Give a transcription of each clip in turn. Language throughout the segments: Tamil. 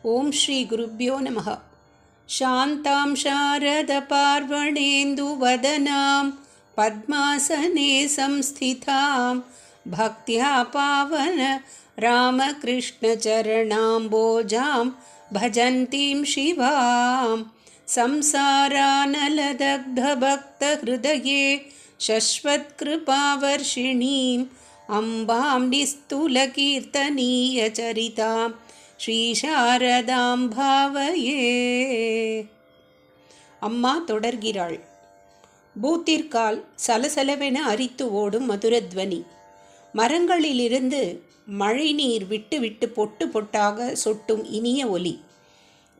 ஓம் ஸ்ரீ குருப்யோ நமः. சாந்தாம் शारदपार्वणेन्दुवदनां पद्मासने संस्थितां भक्त्या पावन रामकृष्णचरणाम्बोजां भजन्तीं शिवां संसारानलदग्धभक्तहृदये शश्वत्कृपावर्षिणीम् अम्बां निस्तुलकीर्तनीयचरितां ஸ்ரீசாரதாம் பாவையே. அம்மா தொடர்கிறாள். பூத்திற்கால் சலசலவென அரித்து ஓடும் மதுரத்வனி. மரங்களிலிருந்து மழை நீர் விட்டு விட்டு பொட்டு பொட்டாக சொட்டும் இனிய ஒலி.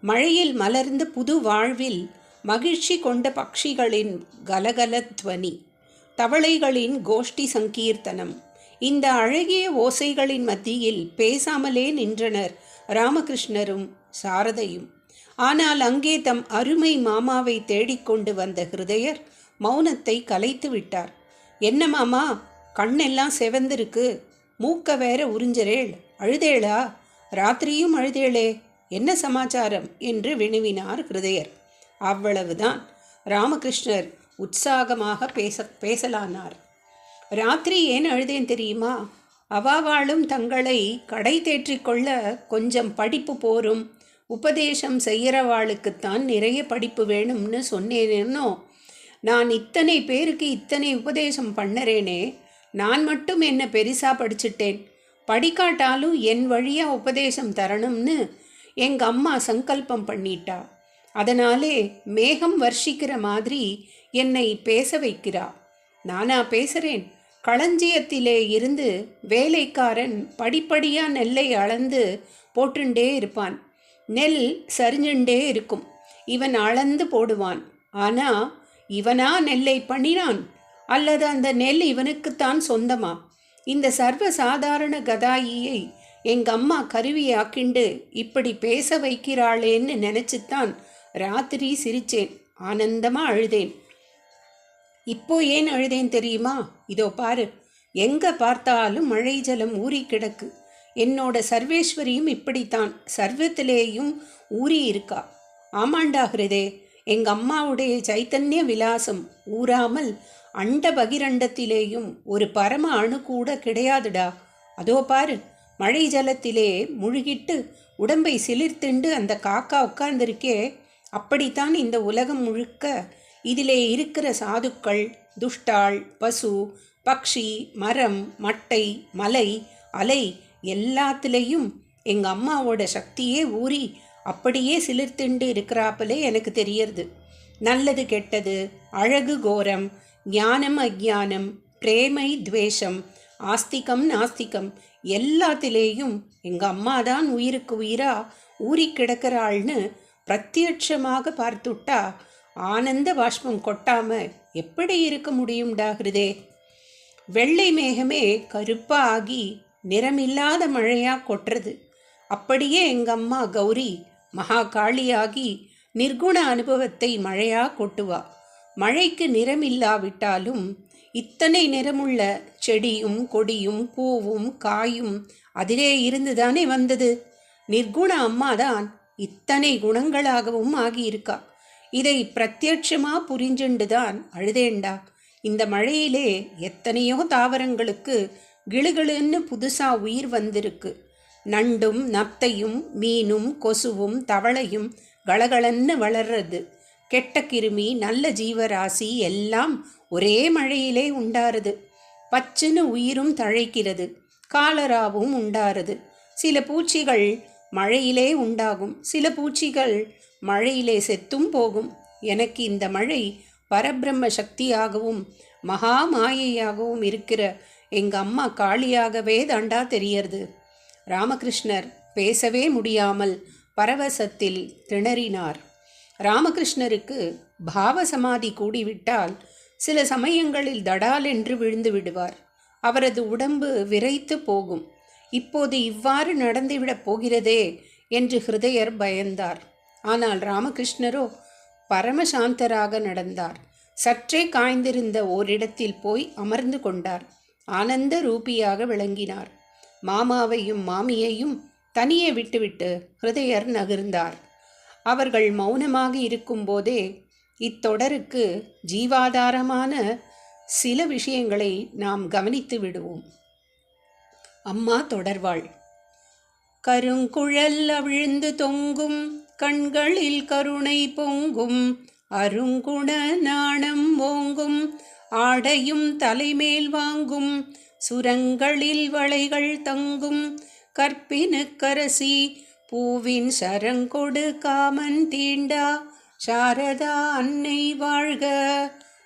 மழையில் மலர்ந்த புது வாழ்வில் மகிழ்ச்சி கொண்ட பட்சிகளின் கலகலத்வனி, தவளைகளின் கோஷ்டி சங்கீர்த்தனம். இந்த அழகிய ஓசைகளின் மத்தியில் பேசாமலே நின்றனர் ராமகிருஷ்ணரும் சாரதையும். ஆனால் அங்கே தம் அருமை மாமாவை தேடிக்கொண்டு வந்த ஹிருதயர் மௌனத்தை கலைத்து விட்டார். என்ன மாமா, கண்ணெல்லாம் செவந்திருக்கு, மூக்க வேற உறிஞ்சரேள், அழுதேளா? ராத்திரியும் அழுதேளே, என்ன சமாச்சாரம் என்று வினவினார் ஹிருதயர். அவ்வளவுதான். ராமகிருஷ்ணர் உற்சாகமாக பேசலானார். ராத்திரி ஏன் அழுதேன் தெரியுமா? அவாவாளும் தங்களை கடை தேற்றிக்கொள்ள கொஞ்சம் படிப்பு போரும், உபதேசம் செய்கிறவாளுக்குத்தான் நிறைய படிப்பு வேணும்னு சொன்னேனோ. நான் இத்தனை பேருக்கு இத்தனை உபதேசம் பண்ணறேனே, நான் மட்டும் என்ன பெருசாக படிச்சுட்டேன்? படிக்காட்டாலும் என் வழியாக உபதேசம் தரணும்னு எங்கள் அம்மா சங்கல்பம் பண்ணிட்டா. அதனாலே மேகம் வர்ஷிக்கிற மாதிரி என்னை பேச வைக்கிறா. நானா பேசுகிறேன்? களஞ்சியத்திலே இருந்து வேலைக்காரன் படிப்படியாக நெல்லை அளந்து போட்டுண்டே இருப்பான். நெல் சரிஞ்சுண்டே இருக்கும். இவன் அளந்து போடுவான். ஆனால் இவனா நெல்லை பண்ணினான் அல்லது அந்த நெல் இவனுக்குத்தான் சொந்தமா? இந்த சர்வசாதாரண கதாயியை எங்கள் அம்மா கருவியாக்கிண்டு இப்படி பேச வைக்கிறாளேன்னு நினச்சித்தான் ராத்திரி சிரிச்சேன், ஆனந்தமாக அழுதேன். இப்போ ஏன் அழுதேன் தெரியுமா? இதோ பாரு, எங்கே பார்த்தாலும் மழை ஜலம் ஊறி கிடக்கு. என்னோட சர்வேஸ்வரியும் இப்படித்தான் சர்வத்திலேயும் ஊறி இருக்கா. ஆமாண்டா ஹிருதே, எங்கள் அம்மாவுடைய சைத்தன்ய விலாசம் ஊறாமல் அண்ட பகிரண்டத்திலேயும் ஒரு பரம அணு கூட கிடையாதுடா. அதோ பாரு, மழை ஜலத்திலே முழுகிட்டு உடம்பை சிலிர்த்துண்டு அந்த காக்கா உட்கார்ந்திருக்கே. அப்படித்தான் இந்த உலகம் முழுக்க இதிலே இருக்கிற சாதுக்கள், துஷ்டாள், பசு, பக்ஷி, மரம், மட்டை, மலை, அலை எல்லாத்துலேயும் எங்கள் அம்மாவோட சக்தியே ஊறி அப்படியே சிலிர்த்துண்டு இருக்கிறாப்பலே எனக்கு தெரியறது. நல்லது கெட்டது, அழகு கோரம், ஞானம் அஜானம், பிரேமை துவேஷம், ஆஸ்திகம் நாஸ்திகம் எல்லாத்திலேயும் எங்கள் அம்மா தான் உயிருக்கு உயிராக ஊறி கிடக்கிறாள்னு பிரத்யட்சமாக பார்த்துட்டா ஆனந்த பாஷ்பம் கொட்டாம எப்படி இருக்க முடியும்டா ஹிருதே. வெள்ளை மேகமே கருப்பா ஆகி நிறமில்லாத மழையா கொட்டுறது. அப்படியே எங்கள் அம்மா கௌரி மகா காளியாகி நிர்குண அனுபவத்தை மழையா கொட்டுவா. மழைக்கு நிறமில்லாவிட்டாலும் இத்தனை நிறமுள்ள செடியும் கொடியும் பூவும் காயும் அதிலே இருந்துதானே வந்தது. நிர்குண அம்மாதான் இத்தனை குணங்களாகவும் ஆகியிருக்கா. இதை பிரத்யட்சமாக புரிஞ்சுண்டுதான் அழுதேண்டா. இந்த மழையிலே எத்தனையோ தாவரங்களுக்கு கிளுகிளுன்னு புதுசாக உயிர் வந்திருக்கு. நண்டும் நத்தையும் மீனும் கொசுவும் தவளையும் கலகலன்னு வளர்றது. கெட்ட கிருமி நல்ல ஜீவராசி எல்லாம் ஒரே மழையிலே உண்டாருது. பச்சுன்னு உயிரும் தழைக்கிறது, காலராவும் உண்டாருது. சில பூச்சிகள் மழையிலே உண்டாகும், சில பூச்சிகள் மழையிலே செத்தும் போகும். எனக்கு இந்த மழை பரபிரம்ம சக்தியாகவும் மகா மாயையாகவும் இருக்கிற எங்கள் அம்மா காளியாகவே தாண்டா தெரியறது. ராமகிருஷ்ணர் பேசவே முடியாமல் பரவசத்தில் திணறினார். ராமகிருஷ்ணருக்கு பாவசமாதி கூடிவிட்டால் சில சமயங்களில் தடால் என்று விழுந்து விடுவார். அவரது உடம்பு விரைத்து போகும். இப்போது இவ்வாறு நடந்துவிடப் போகிறதே என்று ஹிருதயர் பயந்தார். ஆனால் ராமகிருஷ்ணரோ பரமசாந்தராக நடந்தார். சற்றே காய்ந்திருந்த ஓரிடத்தில் போய் அமர்ந்து கொண்டார். ஆனந்த ரூபியாக விளங்கினார். மாமாவையும் மாமியையும் தனியே விட்டுவிட்டு ஹிருதயர் நகர்ந்தார். அவர்கள் மௌனமாக இருக்கும்போதே இத்தொடருக்கு ஜீவாதாரமான சில விஷயங்களை நாம் கவனித்து விடுவோம். அம்மா தொடர்வாள். கருங்குழல் அவிழ்ந்து தொங்கும், கண்களில் கருணை பொங்கும், அருங்குண நாணம் ஓங்கும், ஆடையும் தலைமேல் வாங்கும், சுரங்களில் வளைகள் தங்கும், கற்பினுக்கரசி பூவின் சரங்கொடு காமன் தீண்டா சாரதா அன்னை வாழ்க.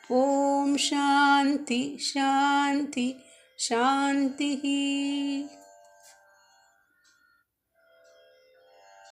ஓம் சாந்தி சாந்தி சாந்தி.